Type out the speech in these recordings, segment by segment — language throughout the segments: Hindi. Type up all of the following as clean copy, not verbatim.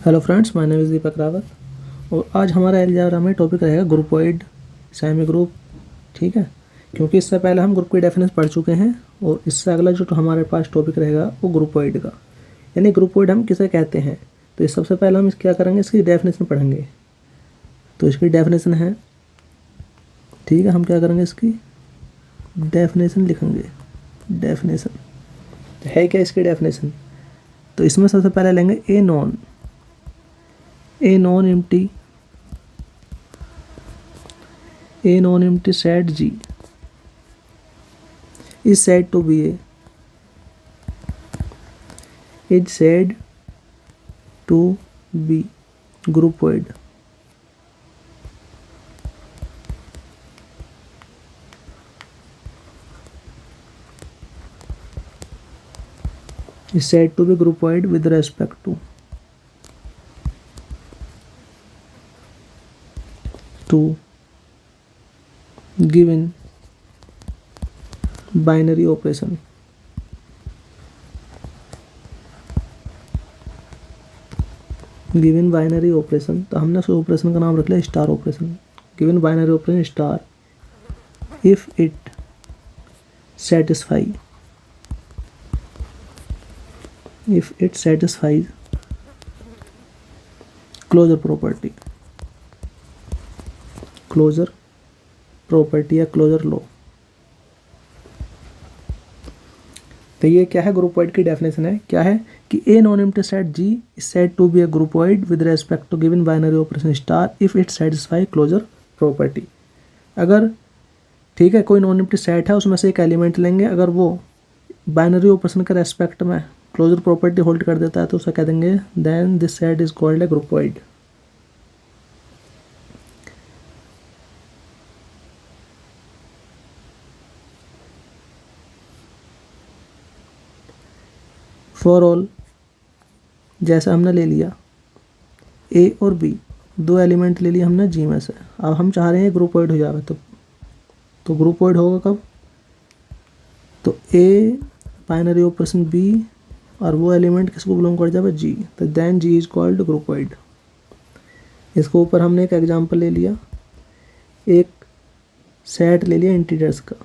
Hello friends, my name is Deepak Rawat और आज हमारा अलजेब्रा में टॉपिक रहेगा ग्रुपॉइड, सेमी ग्रुप। ठीक है, क्योंकि इससे पहले हम ग्रुप की डेफिनेशन पढ़ चुके हैं और इससे अगला जो हमारे पास टॉपिक रहेगा वो ग्रुपॉइड का, यानी ग्रुपॉइड हम किसे कहते हैं। तो इस सबसे पहले हम क्या करेंगे, इसकी डेफिनेशन पढ़ेंगे। तो इसकी डेफिनेशन है, ठीक है, हम क्या करेंगे, इसकी डेफिनेशन लिखेंगे। डेफिनेशन है क्या इसकी डेफिनेशन? तो इसमें सबसे पहले लेंगे a non empty set G is said to be groupoid. Is said to be groupoid with respect to given binary operation. Given binary operation, तो हमने उस ऑपरेशन का नाम रख लिया star operation. Given binary operation star if it satisfies closure property या क्लोजर लॉ। तो ये क्या है, ग्रुपॉइड की डेफिनेशन है। क्या है कि a non empty set G is said to be a groupoid with respect to given binary operation star if it satisfy closure property. अगर ठीक है, कोई नॉन एम्प्टी सेट है, उसमें से एक एलिमेंट लेंगे, अगर वो बाइनरी ऑपरेशन के रेस्पेक्ट में क्लोजर प्रॉपर्टी होल्ड कर देता है तो उसे कह देंगे then this set is called a groupoid. For all, जैसे हमने ले लिया ए और बी, दो एलिमेंट ले लिए हमने जी में से। अब हम चाह रहे हैं ग्रुपॉइड हो जाए, तो ग्रुपॉइड होगा कब? तो ए बाइनरी ऑपरेशन बी और वो एलिमेंट किसको बिलोंग कर जाए, जी, तो देन जी इज कॉल्ड ग्रुपॉइड। इसके ऊपर हमने एक एग्जांपल ले लिया, एक सेट ले लिया इंटीजर्स का।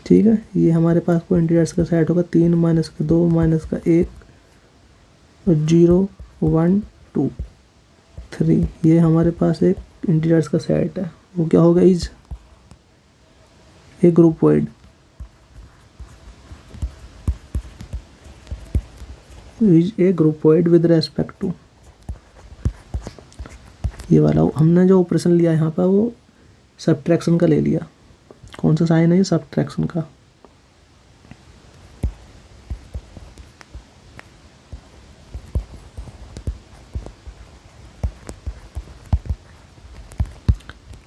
ठीक है, ये हमारे पास कोई इंटीजर्स का सेट होगा, 3 माइनस का 2 माइनस का 1 और 0 1 2 3। ये हमारे पास एक इंटीजर्स का सेट है, वो क्या होगा, is a groupoid. Is a groupoid with respect to, ये वाला हमने जो ऑपरेशन लिया यहाँ पर वो सब्ट्रैक्शन का ले लिया। कौन सा साइन है ये, सब्ट्रैक्शन का।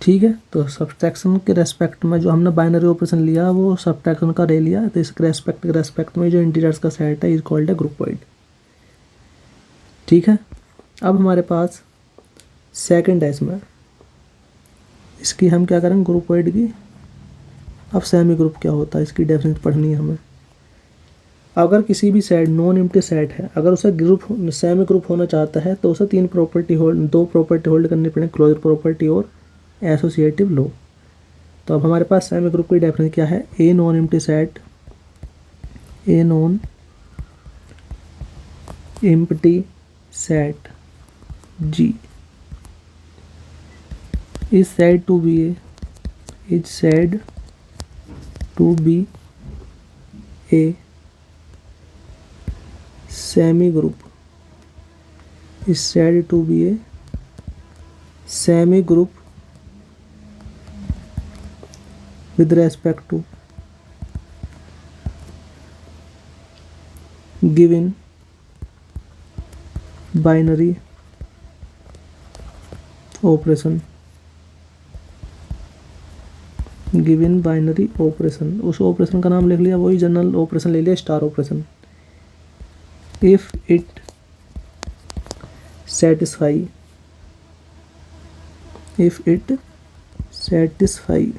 ठीक है, तो सब्ट्रैक्शन के रेस्पेक्ट में जो हमने बाइनरी ऑपरेशन लिया वो सब्ट्रैक्शन का ले लिया, तो इसके रेस्पेक्ट में जो इंटीजर्स का सेट है इज कॉल्ड ए ग्रुपॉइड। ठीक है, अब हमारे पास सेकंड है इसमें, इसकी हम क्या करेंगे, ग्रुपॉइड की। अब सेमी ग्रुप क्या होता है, इसकी डेफिनेशन पढ़नी है हमें। अगर किसी भी सेट नॉन एम्प्टी सेट है, अगर उसे सेमी ग्रुप होना चाहता है तो उसे दो प्रॉपर्टी होल्ड करनी पड़ेगी, क्लोजर प्रॉपर्टी और एसोसिएटिव लॉ। तो अब हमारे पास सेमी ग्रुप की डेफिनेशन क्या है, a non empty set G is said to be a semi group with respect to given binary operation। उस ऑपरेशन का नाम लिख लिया, वही जनरल ऑपरेशन ले लिया, star operation. If it satisfy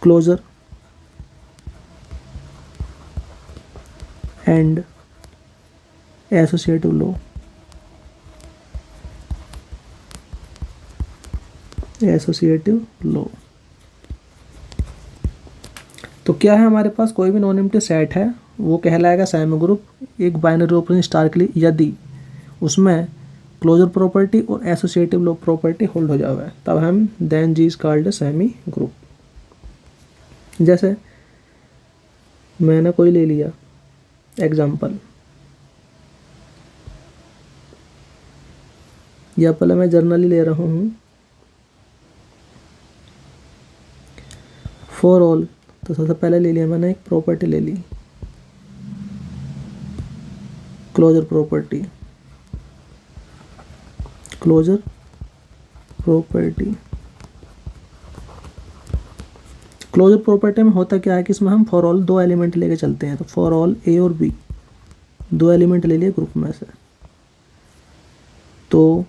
closer and associative law, associative law. तो क्या है हमारे पास, कोई भी नॉन एम्प्टी सेट है वो कहलाएगा सेमी ग्रुप एक बाइनरी ऑपरेशन स्टार के लिए यदि उसमें क्लोजर प्रॉपर्टी और एसोसिएटिव लॉ प्रॉपर्टी होल्ड हो जावे, तब हम then G is called a semi group. जैसे मैंने कोई ले लिया एग्जाम्पल, या पहले मैं जर्नली ले रहा हूँ फॉर ऑल, तो सबसे पहले ले लिया मैंने एक प्रॉपर्टी ले ली closure property, closure property. Closure property में होता क्या है कि इसमें हम फॉर ऑल दो एलिमेंट लेके चलते हैं, तो फॉर ऑल ए और बी दो एलिमेंट ले लिए ग्रुप में से, तो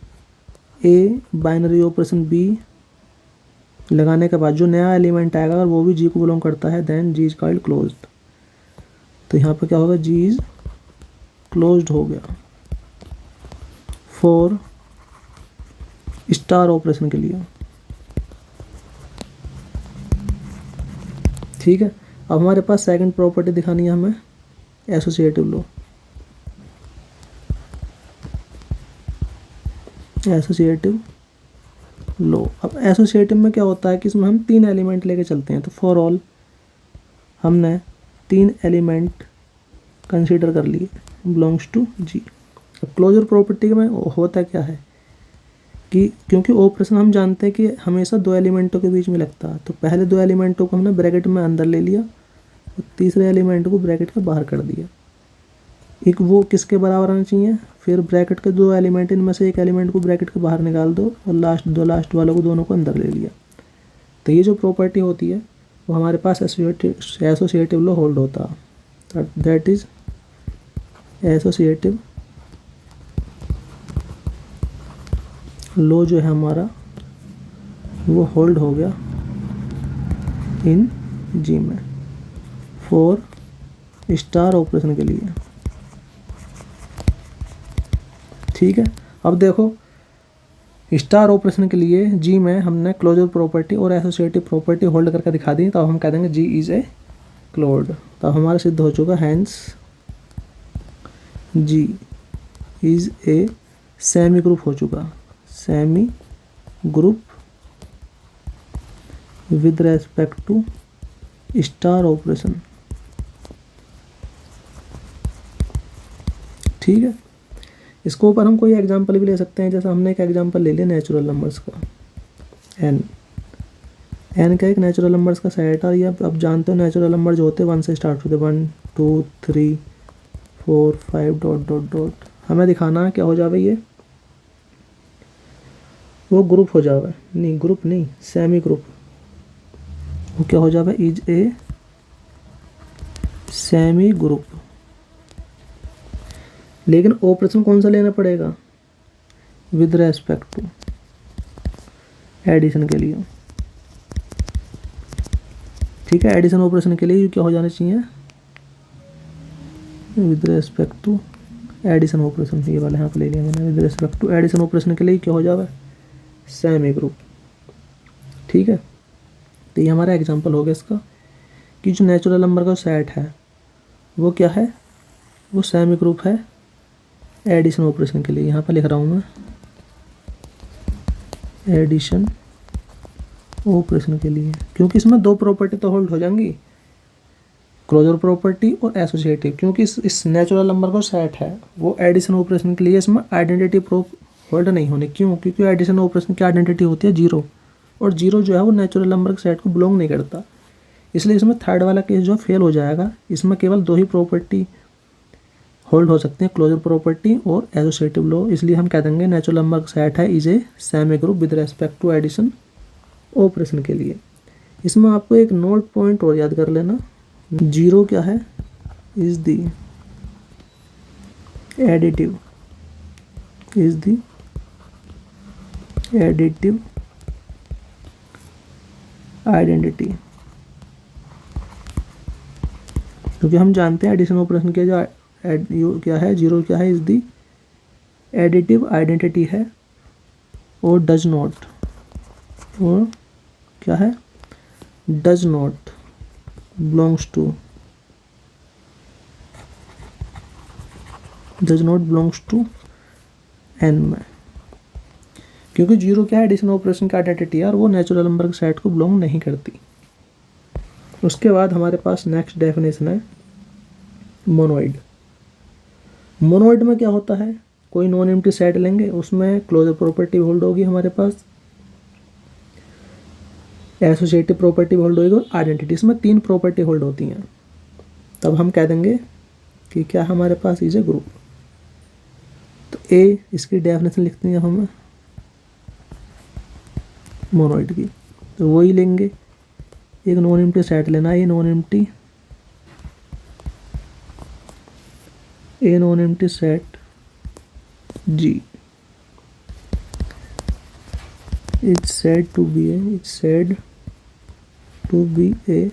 ए बाइनरी ऑपरेशन बी लगाने के बाद जो नया एलिमेंट आएगा अगर वो भी जी को बिलोंग करता है then G is called closed. तो यहाँ पर क्या होगा, जी इज क्लोज्ड हो गया फॉर स्टार ऑपरेशन के लिए। ठीक है, अब हमारे पास सेकंड प्रॉपर्टी दिखानी है हमें एसोसिएटिव लॉ, एसोसिएटिव लॉ। अब एसोसिएटिव में क्या होता है कि इसमें हम तीन एलिमेंट लेके चलते हैं, तो फॉर ऑल हमने तीन एलिमेंट कंसीडर कर लिए बिलोंग्स टू जी। अब क्लोजर प्रॉपर्टी में होता क्या है कि क्योंकि ऑपरेशन हम जानते हैं कि हमेशा दो एलिमेंटों के बीच में लगता है, तो पहले दो एलिमेंटों को हमने ब्रैकेट में अंदर ले लिया और तीसरे एलिमेंट को ब्रैकेट के बाहर कर दिया। एक वो किसके बराबर आना चाहिए, फिर ब्रैकेट के दो एलिमेंट इनमें से एक एलिमेंट को ब्रैकेट के बाहर निकाल दो और लास्ट वालों को दोनों को अंदर ले लिया। तो ये जो प्रॉपर्टी होती है वो हमारे पास एसोसिएटिव लॉ होल्ड होता है, दैट इज एसोसिएटिव लॉ जो है हमारा वो होल्ड हो गया इन जी में फॉर स्टार ऑपरेशन के लिए। ठीक है, अब देखो स्टार ऑपरेशन के लिए जी में हमने क्लोजर प्रॉपर्टी और एसोसिएटिव प्रॉपर्टी होल्ड करके दिखा दी, तो हम कह देंगे जी इज ए क्लोज्ड। तो हमारा सिद्ध हो चुका hence G is a semi group हो चुका, semi group with respect to star operation. ठीक है, इसके ऊपर हम कोई एग्जांपल भी ले सकते हैं, जैसे हमने एक एग्जांपल ले लिया नेचुरल नंबर्स का, एन का एक नेचुरल नंबर्स का सेट है। ये अब जानते हो नेचुरल नंबर जो होते हैं 1 से स्टार्ट होते हैं, 1 2 3 4 5 डॉट डॉट डॉट। हमें दिखाना है क्या हो जावे, ये वो ग्रुप हो जावे, नहीं ग्रुप नहीं सेमी ग्रुप, वो क्या हो जावे, इज ए सेमी ग्रुप। लेकिन ऑपरेशन कौन सा लेना पड़ेगा, विद रेस्पेक्ट टू एडिशन के लिए। ठीक है, एडिशन ऑपरेशन के लिए क्या हो जाना चाहिए, with respect to addition operation, ये वाला यहाँ पे ले लिया मैंने, with respect to addition operation के लिए क्या हो जाएगा, सेमी ग्रुप। ठीक है, तो ये हमारा एग्जांपल हो गया इसका कि जो नेचुरल नंबर का सेट है वो क्या है, वो सेमी ग्रुप है एडिशन ऑपरेशन के लिए। यहाँ पर लिख रहा हूँ मैं एडिशन ऑपरेशन के लिए, क्योंकि इसमें दो प्रॉपर्टी तो होल्ड हो जाएंगी, क्लोजर प्रॉपर्टी और एसोसिएटिव। क्योंकि इस नेचुरल नंबर का सेट है वो एडिशन ऑपरेशन के लिए इसमें आइडेंटिटी प्रूफ होल्ड नहीं होने, क्यों, क्योंकि एडिशन ऑपरेशन की आइडेंटिटी होती है जीरो, और जीरो जो है वो नेचुरल नंबर के सेट को बिलोंग नहीं करता, इसलिए इसमें थर्ड वाला केस जो फेल हो जाएगा। इसमें केवल दो ही प्रॉपर्टी होल्ड हो सकते हैं, क्लोजर प्रॉपर्टी और एसोसिएटिव लॉ, इसलिए हम कह देंगे नेचुरल नंबर का सेट है is a semi group with respect to addition operation के लिए। इसमें आपको एक नोट पॉइंट और याद कर लेना, जीरो क्या है, is the additive, is the additive identity, क्योंकि हम जानते हैं एडिशन ऑपरेशन के जो क्या है, जीरो क्या है, इज दी एडिटिव आइडेंटिटी है, और डज नॉट, और क्या है, does not belongs to N में, क्योंकि जीरो क्या है, एडिशन ऑपरेशन का आइडेंटिटी है और वो नेचुरल नंबर के सेट को बिलोंग नहीं करती। उसके बाद हमारे पास नेक्स्ट डेफिनेशन है मोनोइड। मोनोइड में क्या होता है, कोई नॉन एम्प्टी सेट लेंगे, उसमें क्लोजर प्रॉपर्टी होल्ड होगी हमारे पास, एसोसिएटिव प्रॉपर्टी होल्ड होगी और आइडेंटिटी, इसमें 3 प्रॉपर्टी होल्ड होती हैं। तब हम कह देंगे कि क्या हमारे पास इज ए ग्रुप। तो ए इसकी डेफिनेशन लिखते हैं हमें मोनोइड की, तो वही लेंगे, एक नॉन एम्प्टी सेट लेना है, a non empty set G it's said to be a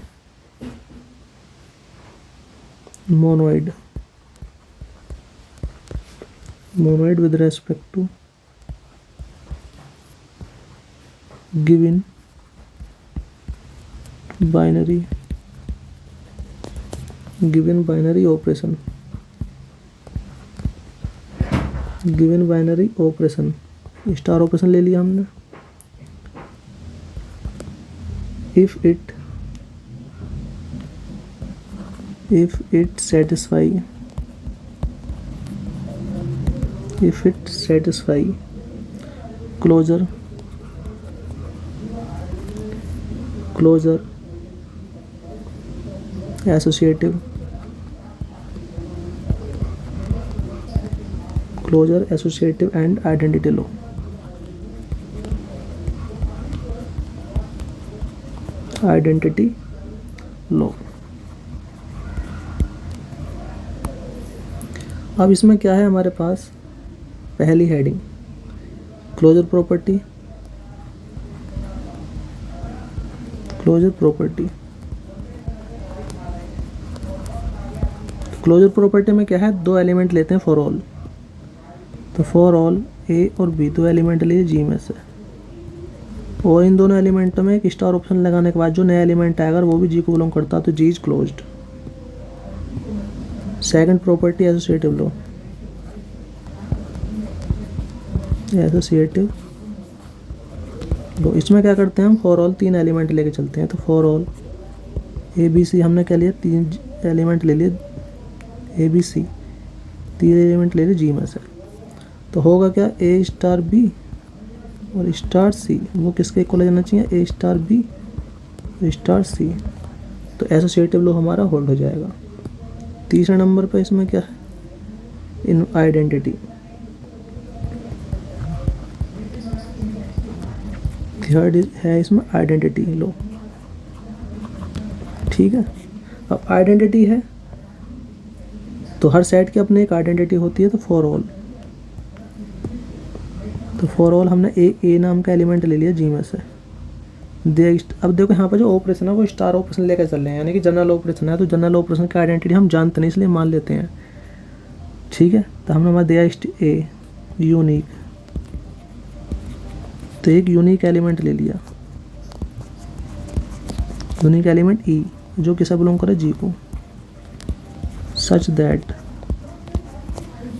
monoid with respect to given binary operation, star operation ले लिया हमने। if it satisfy closure associative and identity law। अब इसमें क्या है हमारे पास, पहली heading closure property. Closure property में क्या है, 2 एलिमेंट लेते हैं फॉर ऑल, तो फॉर ऑल ए और बी 2 एलिमेंट लिए जी में से, और इन दोनों एलिमेंटों में एक स्टार ऑप्शन लगाने के बाद जो नया एलिमेंट आएगा वो भी जी को बिलोंग करता है, तो G is closed. Second property associative लो, इसमें क्या करते हैं हम, फॉर ऑल 3 एलिमेंट लेके चलते हैं, तो for all a b c हमने क्या लिया, 3 एलिमेंट ले लिए, ए बी सी 3 एलिमेंट ले लिए जी में से, तो होगा क्या, ए स्टार बी और स्टार सी, वो किसके इक्वल जाना चाहिए, ए स्टार बी स्टार सी, तो एसोसिएटिव लो हमारा होल्ड हो जाएगा। तीसरे नंबर पे इसमें क्या है, इन आइडेंटिटी, थर्ड है इसमें आइडेंटिटी लो, ठीक है। अब आइडेंटिटी है तो हर सेट की अपनी एक आइडेंटिटी होती है, तो फॉर ऑल हमने ए नाम का एलिमेंट ले लिया जी में से। अब देखो यहाँ पर जो ऑपरेशन है वो स्टार ऑपरेशन लेकर चल रहे हैं, यानी कि जनरल ऑपरेशन है, तो जनरल ऑपरेशन की आइडेंटिटी हम जानते नहीं इसलिए मान लेते हैं, ठीक है। तो हमने हमारा दिया ए यूनिक, तो एक यूनिक एलिमेंट ले लिया, यूनिक एलिमेंट ई जो किसे बिलोंग करे, जी को, सच दैट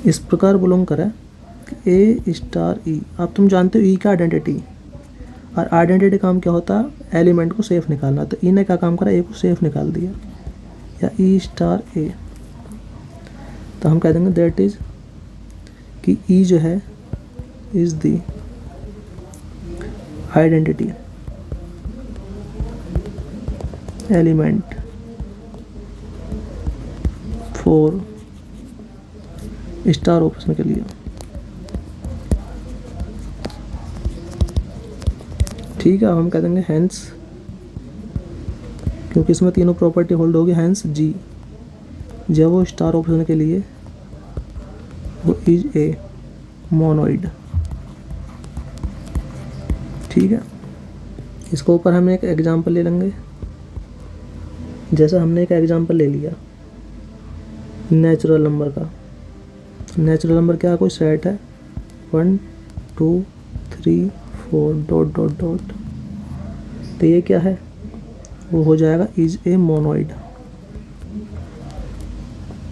इस प्रकार बिलोंग करे ए स्टार ई। अब तुम जानते हो ई का आइडेंटिटी, और आइडेंटिटी काम क्या होता है, एलिमेंट को सेफ निकालना, तो ई ने क्या काम करा, ए को सेफ निकाल दिया, या ई स्टार ए, तो हम कह देंगे दैट इज कि ई जो है is the identity element for star operation के लिए, ठीक है। हम कह देंगे हैंस, क्योंकि इसमें तीनों प्रॉपर्टी होल्ड होगी, हैंस जी जब वो स्टार ऑपरेशन के लिए वो इज ए मोनोइड, ठीक है। इसके ऊपर हम एक एग्जांपल ले लेंगे, जैसा हमने एक एग्जांपल ले लिया नेचुरल नंबर का। नेचुरल नंबर क्या है, कोई सेट है 1 2 3 4 डॉट डॉट डॉट, तो ये क्या है, वो हो जाएगा इज ए मोनोइड,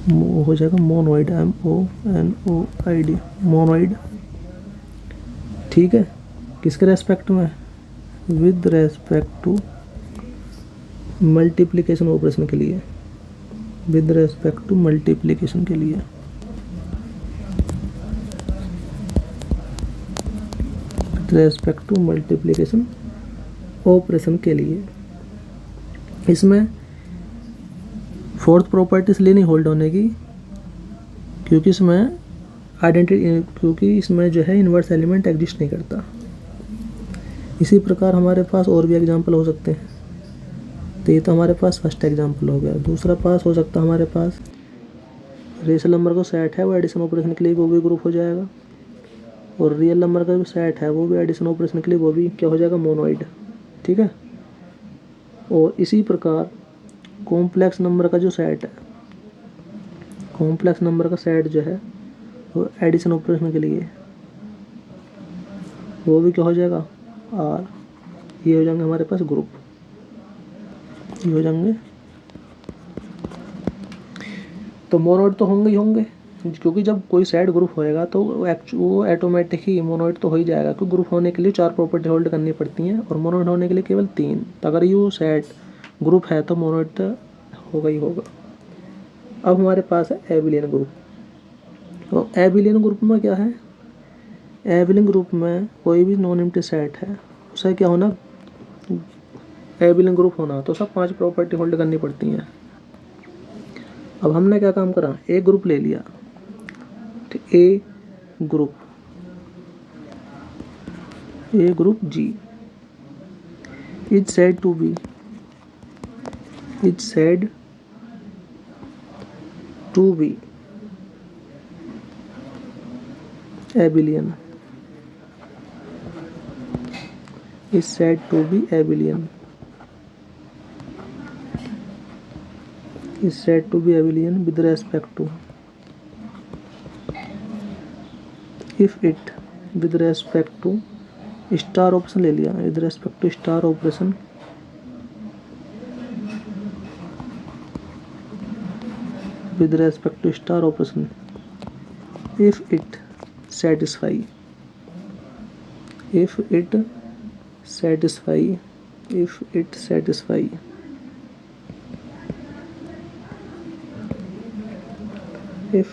वो हो जाएगा मोनोइड, MONOID, मोनोइड। ठीक है, किसके रेस्पेक्ट में, with respect to multiplication operation के लिए, विद रेस्पेक्ट टू मल्टीप्लिकेशन के लिए। With respect to multiplication operation के लिए। इसमें फोर्थ प्रॉपर्टी इसलिए नहीं होल्ड होने की क्योंकि इसमें क्योंकि इसमें जो है इन्वर्स एलिमेंट एग्जिस्ट नहीं करता। इसी प्रकार हमारे पास और भी एग्जांपल हो सकते हैं। तो ये तो हमारे पास फर्स्ट एग्जांपल हो गया। दूसरा पास हो सकता है हमारे पास रेशनल नंबर का सेट है, वो एडिशन ऑपरेशन के लिए वो भी ग्रुप हो जाएगा, और रियल नंबर का भी सेट है वो भी एडिशन ऑपरेशन के लिए वो भी क्या हो जाएगा, मोनोइड। ठीक है, और इसी प्रकार कॉम्प्लेक्स नंबर का जो सेट है, कॉम्प्लेक्स नंबर का सेट जो है वो एडिशन ऑपरेशन के लिए वो भी क्या हो जाएगा, आर। ये हो जाएंगे हमारे पास ग्रुप, ये हो जाएंगे। तो मोनोइड तो होंगे ही होंगे, क्योंकि जब कोई सेट ग्रुप होएगा तो वो ऑटोमेटिक ही मोनोइड तो हो ही जाएगा, क्योंकि ग्रुप होने के लिए 4 प्रॉपर्टी होल्ड करनी पड़ती हैं और मोनोइड होने के लिए केवल 3। तो अगर ये सेट ग्रुप है तो मोनोइड तो होगा ही होगा। अब हमारे पास है एबिलियन ग्रुप। तो एबिलियन ग्रुप में क्या है, एबिलियन ग्रुप में कोई भी नॉन एम्प्टी सेट है उसे क्या होना, एबिलियन ग्रुप होना, तो सब 5 प्रॉपर्टी होल्ड करनी पड़ती हैं। अब हमने क्या काम करा, ए ग्रुप ले लिया, a group G is said to be abelian, is said to be abelian, is said to be abelian with respect to, if it with respect to star operation ले लिया, with respect to star operation, with respect to star operation, if it satisfy if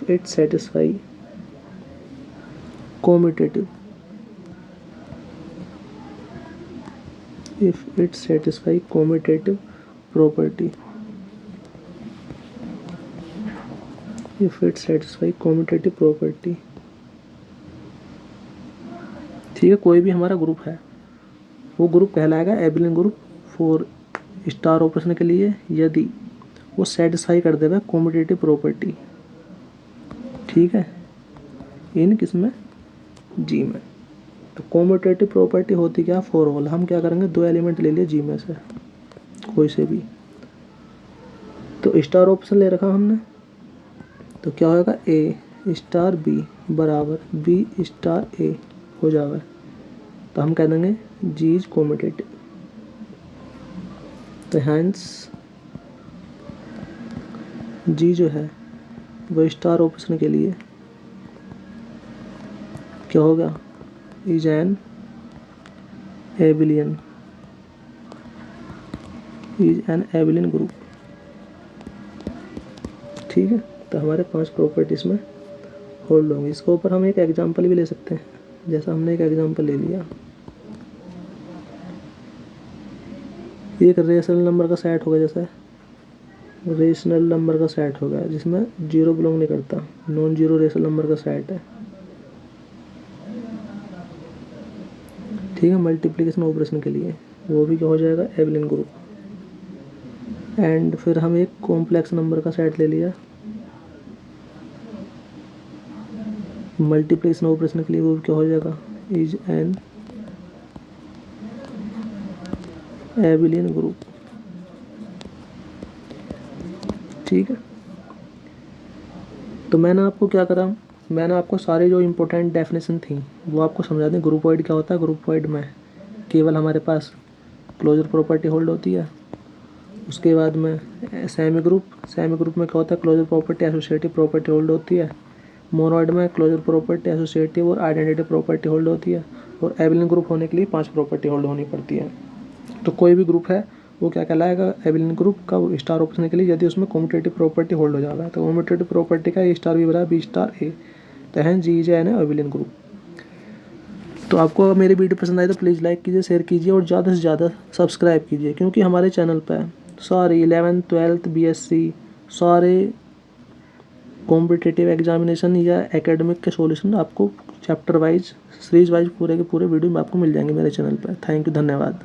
it satisfy commutative, if it satisfy commutative property, if it satisfy commutative property। ठीक है, कोई भी हमारा ग्रुप है वो ग्रुप कहलाएगा abelian group for star operation के लिए यदि वो सेटिस्फाई कर देगा कॉम्यूटेटिव प्रॉपर्टी। ठीक है, इन किसमें, जी में। तो कॉम्यूटेटिव प्रॉपर्टी होती क्या, फॉर ऑल। हम क्या करेंगे, 2 एलिमेंट ले लिए जी में से कोई से भी, तो स्टार ऑपरेशन ले रखा हमने, तो क्या होगा, ए स्टार बी बराबर बी स्टार ए हो जाएगा। तो हम कह देंगे जी इज कॉम्यूटेटिव। तो हैंस जी जो है वो स्टार ऑपरेशन के लिए क्या होगा, इज एन एबिलियन ग्रुप। ठीक है, तो हमारे 5 प्रॉपर्टीज में होल्ड होंगी। इसके ऊपर हम एक एग्जांपल भी ले सकते हैं, जैसा हमने एक एग्जांपल ले लिया, एक रेशनल नंबर का सेट होगा, जैसा रेशनल नंबर का सेट होगा जिसमें 0 बिलोंग नहीं करता, नॉन जीरो रेशनल नंबर का सेट है। ठीक है, मल्टीप्लिकेशन ऑपरेशन के लिए वो भी क्या हो जाएगा, एबिलियन ग्रुप। एंड फिर हम एक कॉम्प्लेक्स नंबर का सेट ले लिया मल्टीप्लिकेशन ऑपरेशन के लिए, वो क्या हो जाएगा, इज एन एबिलियन ग्रुप। ठीक है, तो मैंने आपको क्या करा, मैंने आपको सारी जो इम्पोर्टेंट डेफिनेशन थी वो आपको समझा दी। ग्रुपॉइड क्या होता है, ग्रुपॉइड में केवल हमारे पास क्लोजर प्रॉपर्टी होल्ड होती है। उसके बाद में सेमी ग्रुप में क्या होता है, closure property associative property hold होती है। मोनोइड में क्लोजर प्रॉपर्टी एसोसिएटिव और आइडेंटिटी प्रॉपर्टी होल्ड होती है। और एबिलिन ग्रुप होने के लिए 5 प्रॉपर्टी होल्ड होनी पड़ती है। तो कोई भी ग्रुप है वो क्या कहलाएगा, एबिलिन ग्रुप का स्टार ऑप्शन के लिए, यदि उसमें कम्यूटेटिव प्रॉपर्टी होल्ड हो जाता है। तो कम्यूटेटिव प्रॉपर्टी का ए स्टार बी बराबर बी स्टार ए, तो है जी जे एन एबिलिन ग्रुप। तो आपको मेरी वीडियो पसंद आई तो प्लीज़ लाइक कीजिए, शेयर कीजिए और ज़्यादा से ज़्यादा सब्सक्राइब कीजिए, क्योंकि हमारे चैनल पर सारे 11th 12th BSc सारे कॉम्पिटिटिव एग्जामिनेशन या एकेडमिक के सॉल्यूशन आपको चैप्टर वाइज सीरीज वाइज पूरे के पूरे वीडियो में आपको मिल जाएंगे मेरे चैनल पर। थैंक यू, धन्यवाद।